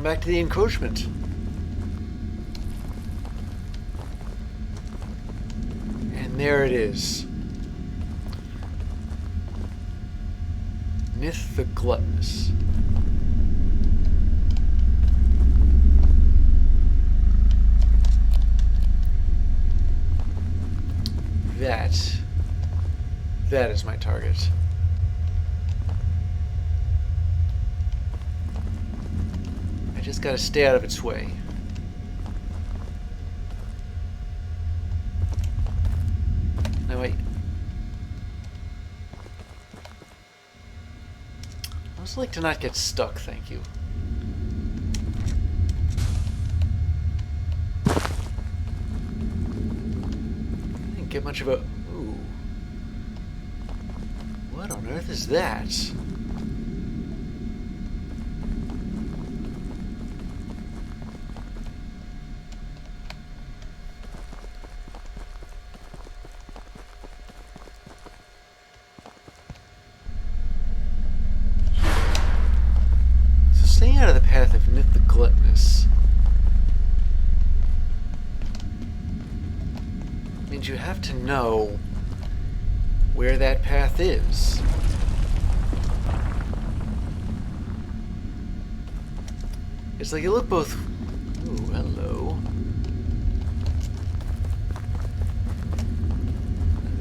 back to the encroachment. And there it is. Nith the Gluttonous. That is my target. I just gotta stay out of its way. No, wait. I also like to not get stuck, thank you. I didn't get much of a... Ooh. What on earth is that? Staying out of the path of Nith the Gluttonous means you have to know where that path is. It's like you look both... Ooh, hello.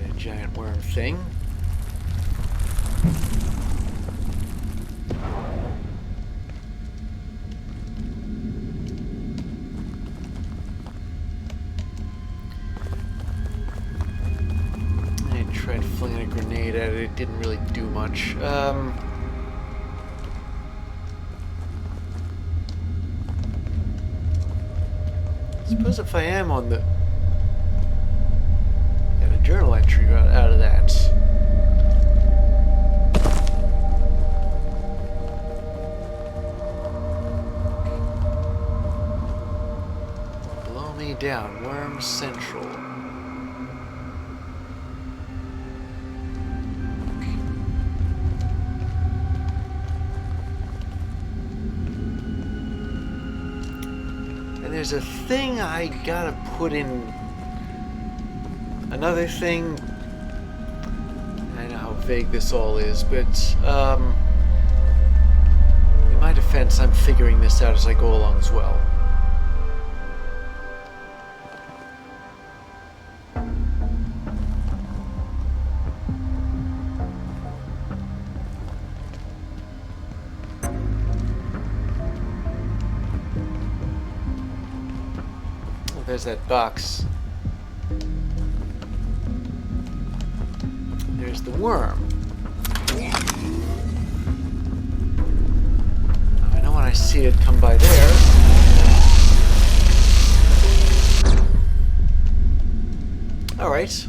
That giant worm thing. Tried flinging a grenade at it. It didn't really do much. Suppose if I am on the... Got a journal entry out of that. Blow me down. Worm Central. There's a thing I gotta put in. Another thing. I know how vague this all is, but in my defense, I'm figuring this out as I go along as well. There's that box. There's the worm. I know when I see it come by there. Alright.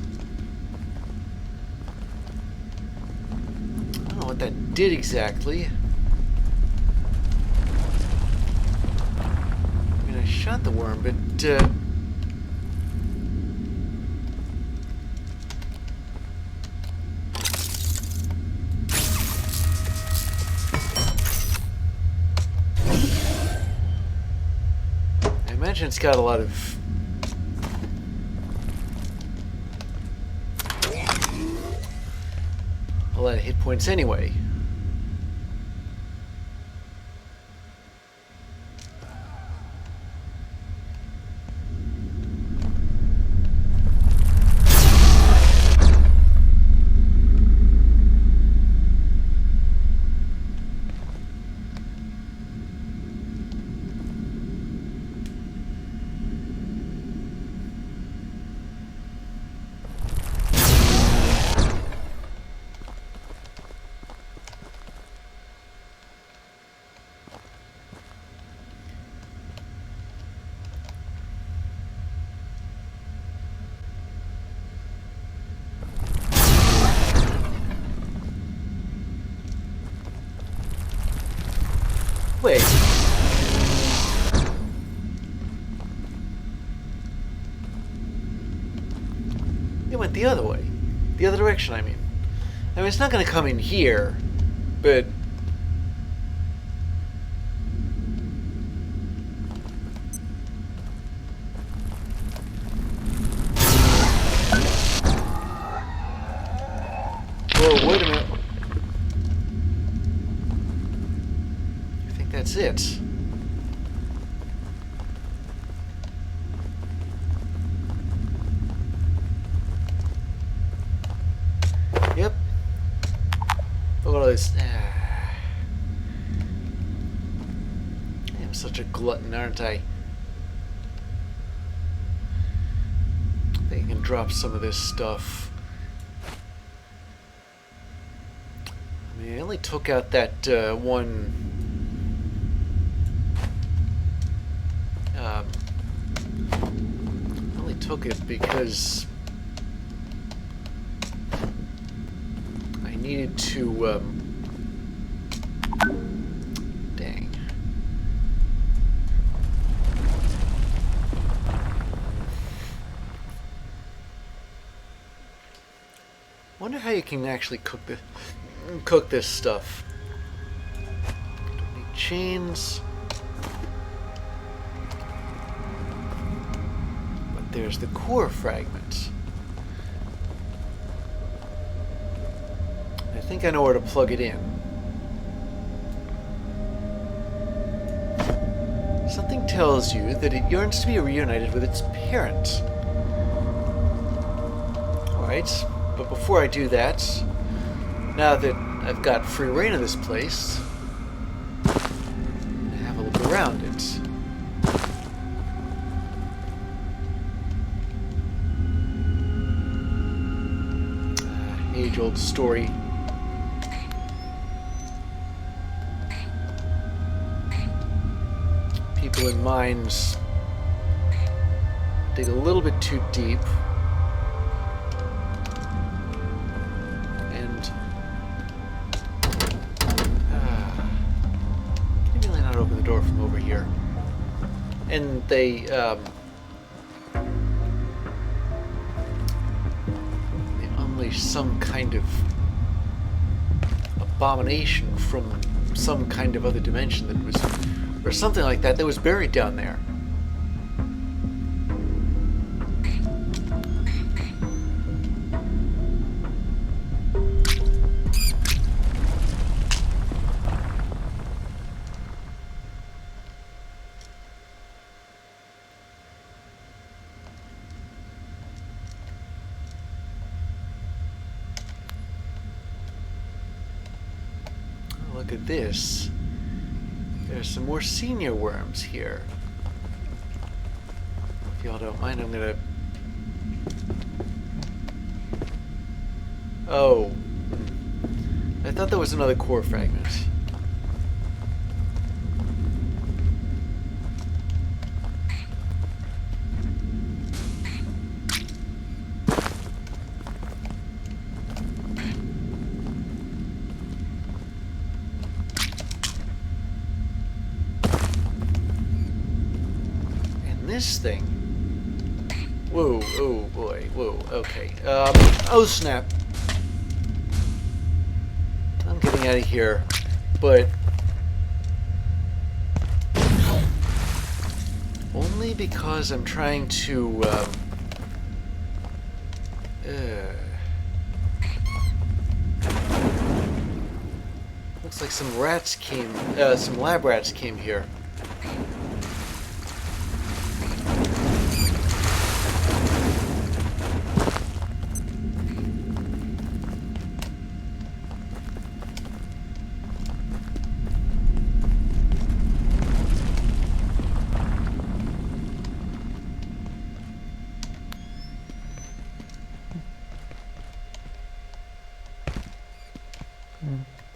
I don't know what that did exactly. I mean, I shot the worm, but I imagine it's got a lot of hit points anyway. Wait. It went the other way. The other direction, I mean. I mean, it's not going to come in here, but... whoa, wait a minute. I think that's it. Yep. Look at all this. I'm such a glutton, aren't I? I think I can drop some of this stuff. I mean, I only took out that one. I only took it because I needed to. Dang. Wonder how you can actually cook this stuff. Don't need chains. But there's the core fragment. I think I know where to plug it in. Something tells you that it yearns to be reunited with its parent. Alright. But before I do that, now that I've got free reign of this place, I'm gonna have a look around it. Age-old story. People in mines dig a little bit too deep. Open the door from over here, and they unleash some kind of abomination from some kind of other dimension that was, or something like that, that was buried down there. Look at this. There's some more senior worms here. If y'all don't mind, I'm gonna... Oh. I thought there was another core fragment. This thing. Whoa, oh boy, whoa, okay. Oh snap. I'm getting out of here, but only because I'm trying to, looks like some lab rats came here.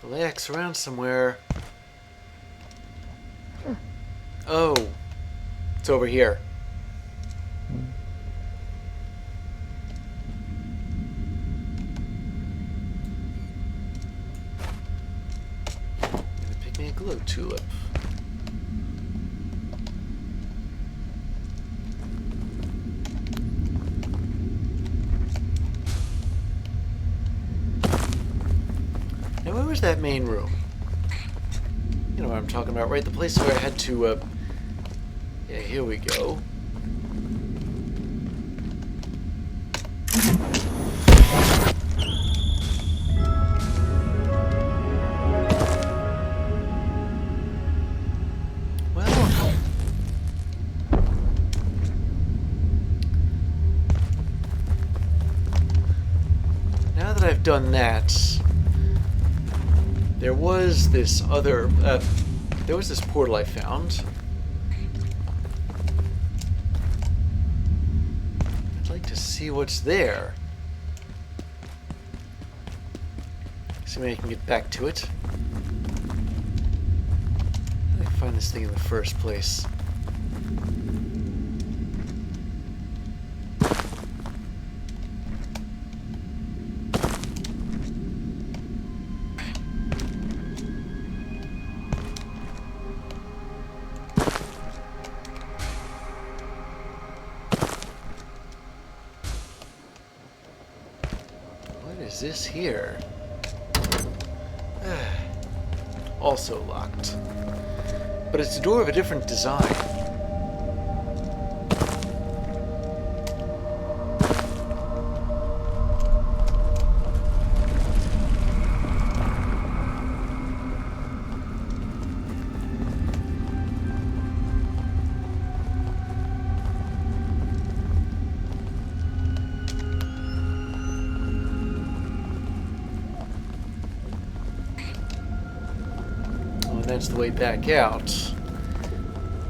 The layak's around somewhere. Oh, it's over here. I'm gonna pick me a glow tulip. Now, where was that main room? You know what I'm talking about, right? The place where I had to, yeah, here we go. done that, there was this other, there was this portal I found. I'd like to see what's there. See maybe I can get back to it. How did I find this thing in the first place? Is this here? Also locked. But it's a door of a different design. That's the way back out.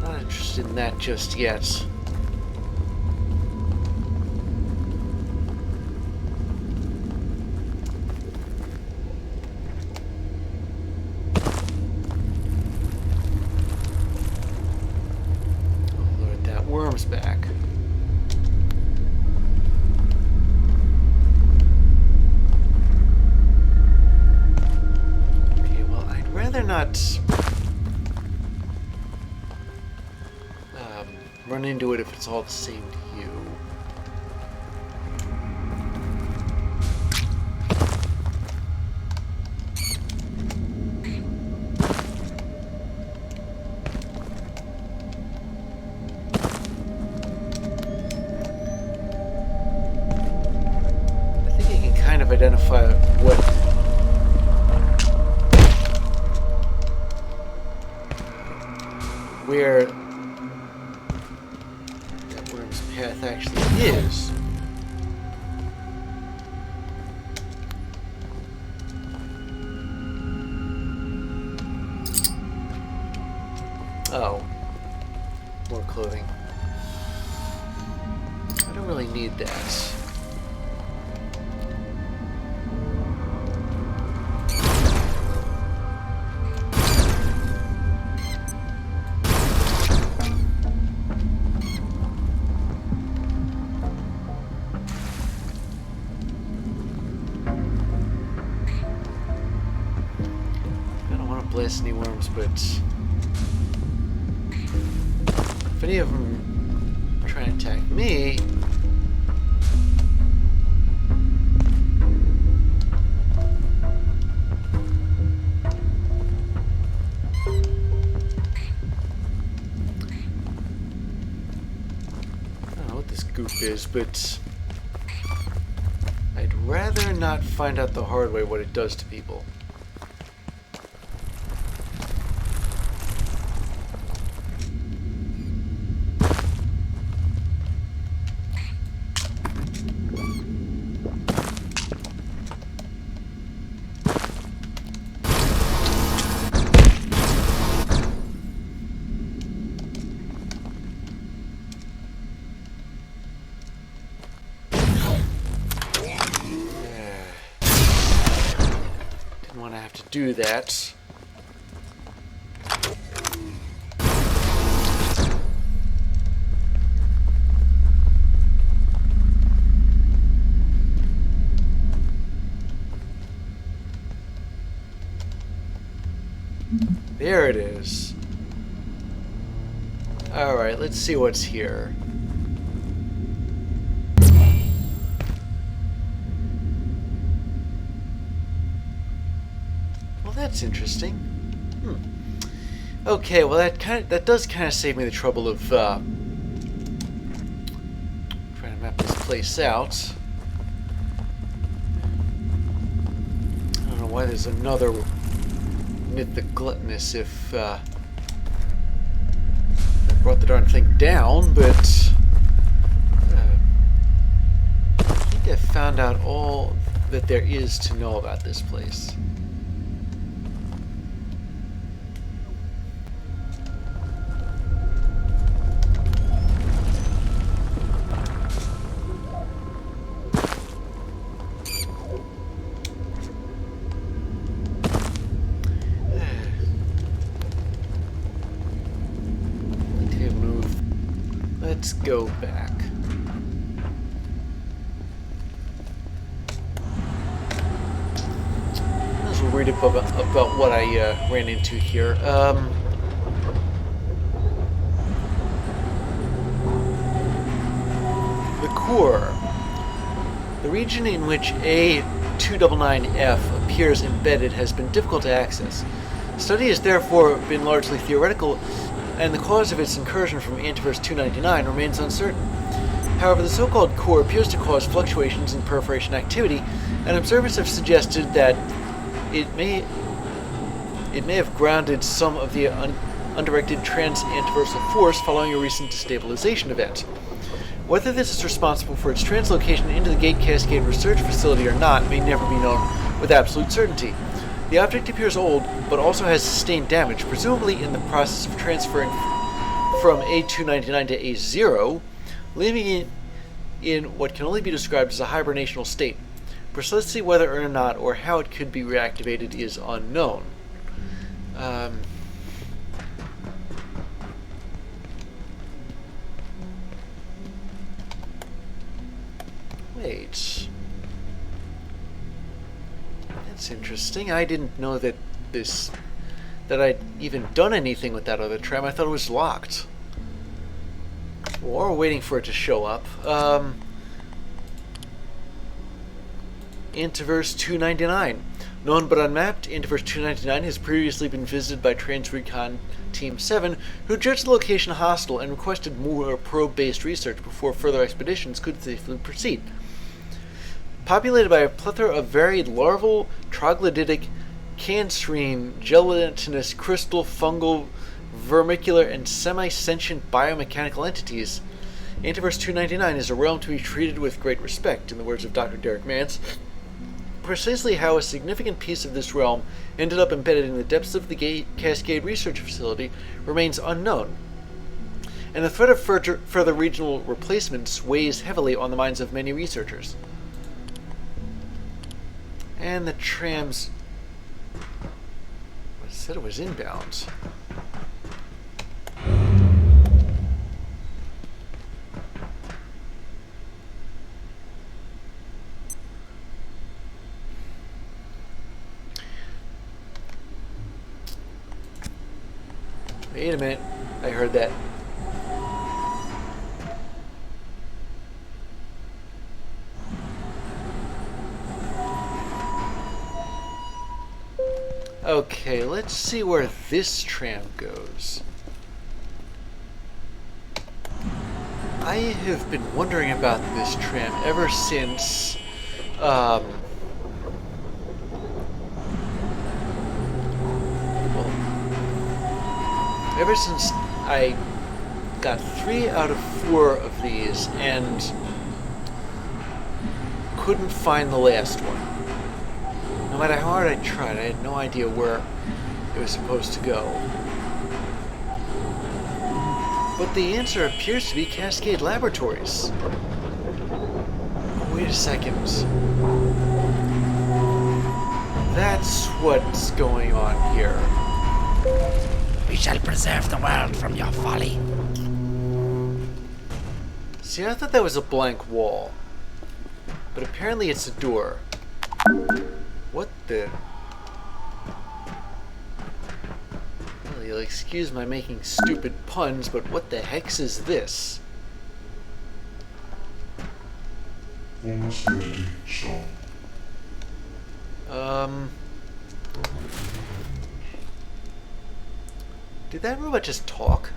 Not interested in that just yet. Oh Lord, that worm's back. Okay, well, I'd rather not run into it if it's all the same to you. I think I can kind of identify where path actually is. Oh, more clothing. I don't really need that. Blast any worms, but if any of them try and attack me, I don't know what this goop is, but I'd rather not find out the hard way what it does to people. Want to have to do that. There it is. All right, let's see what's here. That's interesting. Okay, well that does kind of save me the trouble of trying to map this place out. I don't know why there's another mythic gluttonous if I brought the darn thing down, but I think I found out all that there is to know about this place. Let's go back. Let's read about what I ran into here. The core. The region in which A299F appears embedded has been difficult to access. Study has therefore been largely theoretical, and the cause of its incursion from Antiverse 299 remains uncertain. However, the so-called core appears to cause fluctuations in perforation activity, and observers have suggested that it may have grounded some of the undirected trans-antiversal force following a recent destabilization event. Whether this is responsible for its translocation into the Gate Cascade Research Facility or not may never be known with absolute certainty. The object appears old, but also has sustained damage, presumably in the process of transferring from A299 to A0, leaving it in what can only be described as a hibernational state. Precisely whether or not or how it could be reactivated is unknown. Wait. That's interesting. I didn't know that I'd even done anything with that other tram. I thought it was locked. Or waiting for it to show up. Antiverse 299. Known but unmapped, Antiverse 299 has previously been visited by Transrecon Team 7, who judged the location hostile and requested more probe-based research before further expeditions could safely proceed. Populated by a plethora of varied larval, troglodytic, cancerine, gelatinous, crystal, fungal, vermicular, and semi-sentient biomechanical entities, Antiverse 299 is a realm to be treated with great respect, in the words of Dr. Derek Mance. Precisely how a significant piece of this realm ended up embedded in the depths of the Gate Cascade Research Facility remains unknown, and the threat of further regional replacements weighs heavily on the minds of many researchers. And the trams... I said it was inbound. Wait a minute. I heard that. Okay, let's see where this tram goes. I have been wondering about this tram ever since, well, ever since I got 3 out of 4 of these and couldn't find the last one. No matter how hard I tried, I had no idea where it was supposed to go. But the answer appears to be Cascade Laboratories. Wait a second. That's what's going on here. We shall preserve the world from your folly. See, I thought that was a blank wall. But apparently it's a door. What the... Well, you'll excuse my making stupid puns, but what the hex is this? Almost empty, so. Did that robot just talk?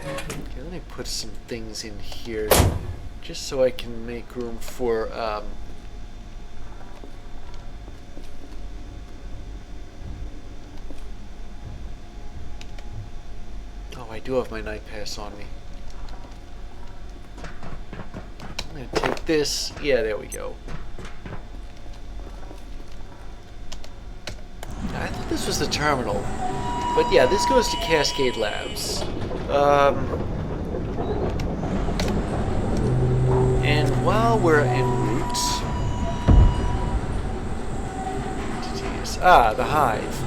Okay, let me put some things in here just so I can make room for oh, I do have my night pass on me. I'm gonna take this. Yeah, there we go. I thought this was the terminal. But yeah, this goes to Cascade Labs. And while we're en route... the hive.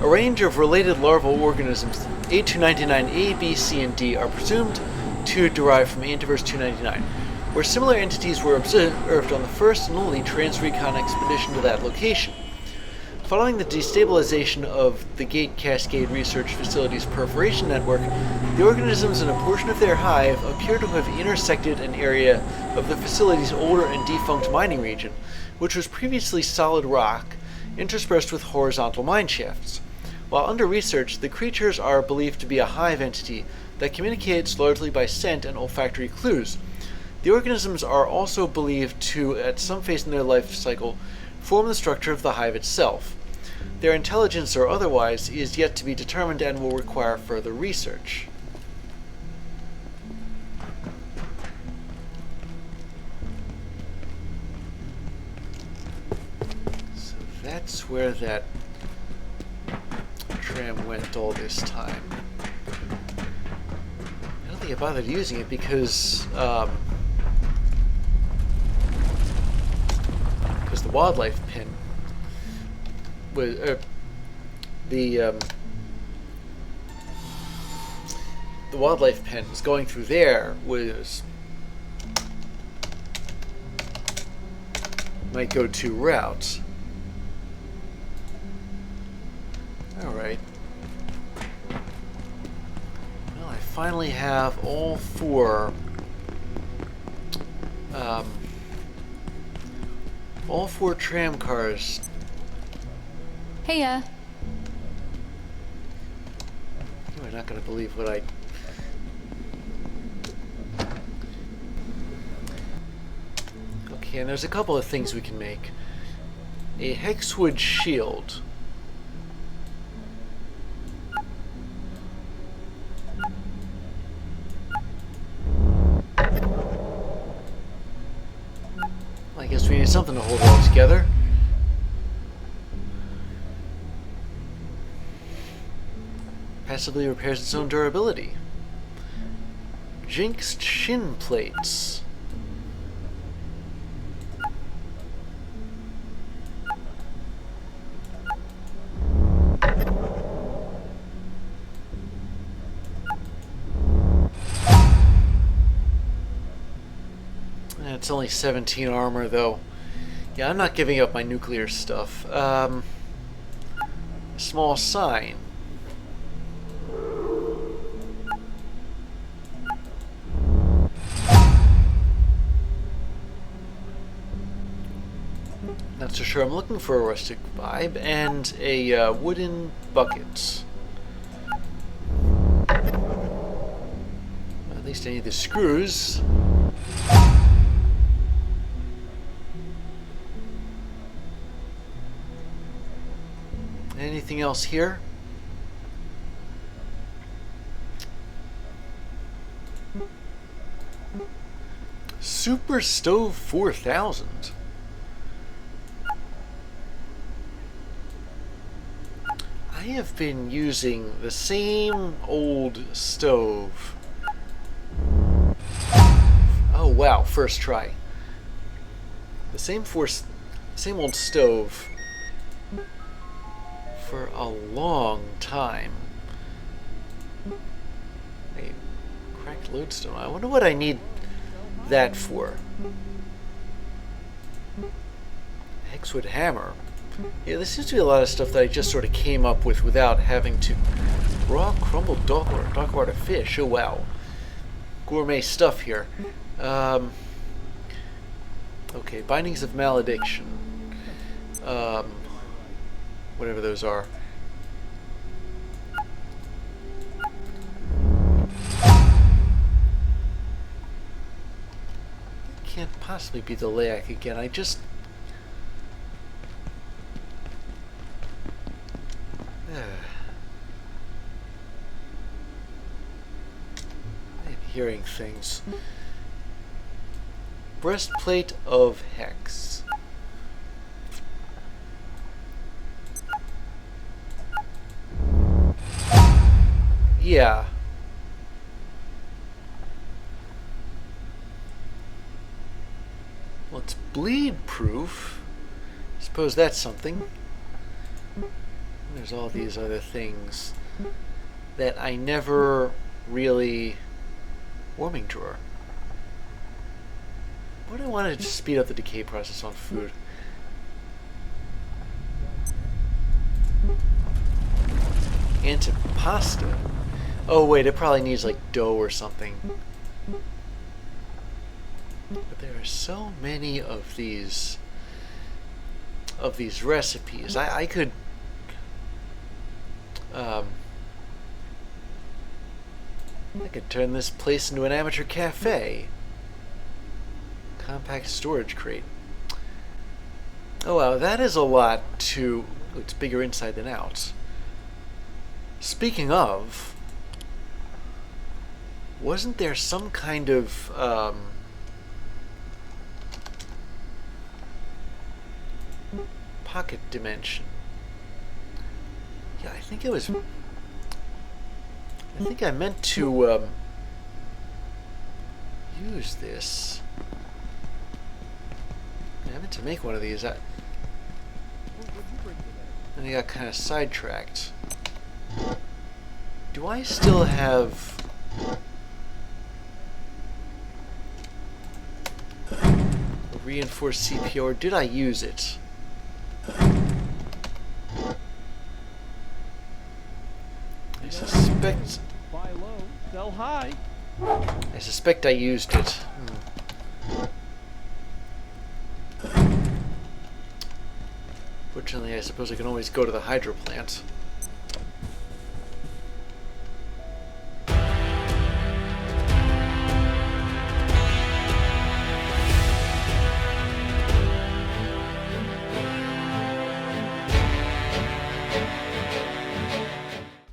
A range of related larval organisms, A299A, B, C, and D, are presumed to derive from Antiverse 299, where similar entities were observed on the first and only Trans-Recon expedition to that location. Following the destabilization of the Gate Cascade Research Facility's perforation network, the organisms in a portion of their hive appear to have intersected an area of the facility's older and defunct mining region, which was previously solid rock, interspersed with horizontal mine shafts. While under research, the creatures are believed to be a hive entity that communicates largely by scent and olfactory clues. The organisms are also believed to, at some phase in their life cycle, form the structure of the hive itself. Their intelligence or otherwise is yet to be determined and will require further research. So that's where that tram went all this time. I don't think I bothered using it because the wildlife pin was the wildlife pens going through there was my go-to route. All right. Well, I finally have all four tram cars. Heya. You are not going to believe what I... Okay, and there's a couple of things we can make. A hexwood shield. I guess we need something to hold it all together. Passively repairs its own durability. Jinxed shin plates. It's only 17 armor, though. Yeah, I'm not giving up my nuclear stuff. Small sign. Not so sure. I'm looking for a rustic vibe and a wooden bucket. At least I need the screws. Anything else here? Super Stove 4000. I have been using the same old stove. Oh wow, first try. The same old stove for a long time. A cracked lodestone. I wonder what I need that for. Hexwood hammer. Yeah, there seems to be a lot of stuff that I just sort of came up with without having to. Raw crumbled dark water fish. Oh wow. Gourmet stuff here. Okay, bindings of malediction. Whatever those are. Can't possibly be the Layak again. I just... I'm hearing things. Breastplate of Hex. Yeah. Well, it's bleed proof. Suppose that's something. There's all these other things that I never really... Warming drawer. What do I want to speed up the decay process on food? Antipasta. Oh wait, it probably needs like dough or something. But there are so many of these recipes. I could I could turn this place into an amateur cafe. Compact storage crate. Oh wow, that is a lot to... Ooh, it's bigger inside than out. Speaking of, wasn't there some kind of pocket dimension? Yeah, I think it was... I think I meant to use this. Yeah, I meant to make one of these. And I got kind of sidetracked. Do I still have a reinforced CPO, or did I use it? I suspect... Buy low, sell high. I suspect I used it. Fortunately, I suppose I can always go to the hydro plant.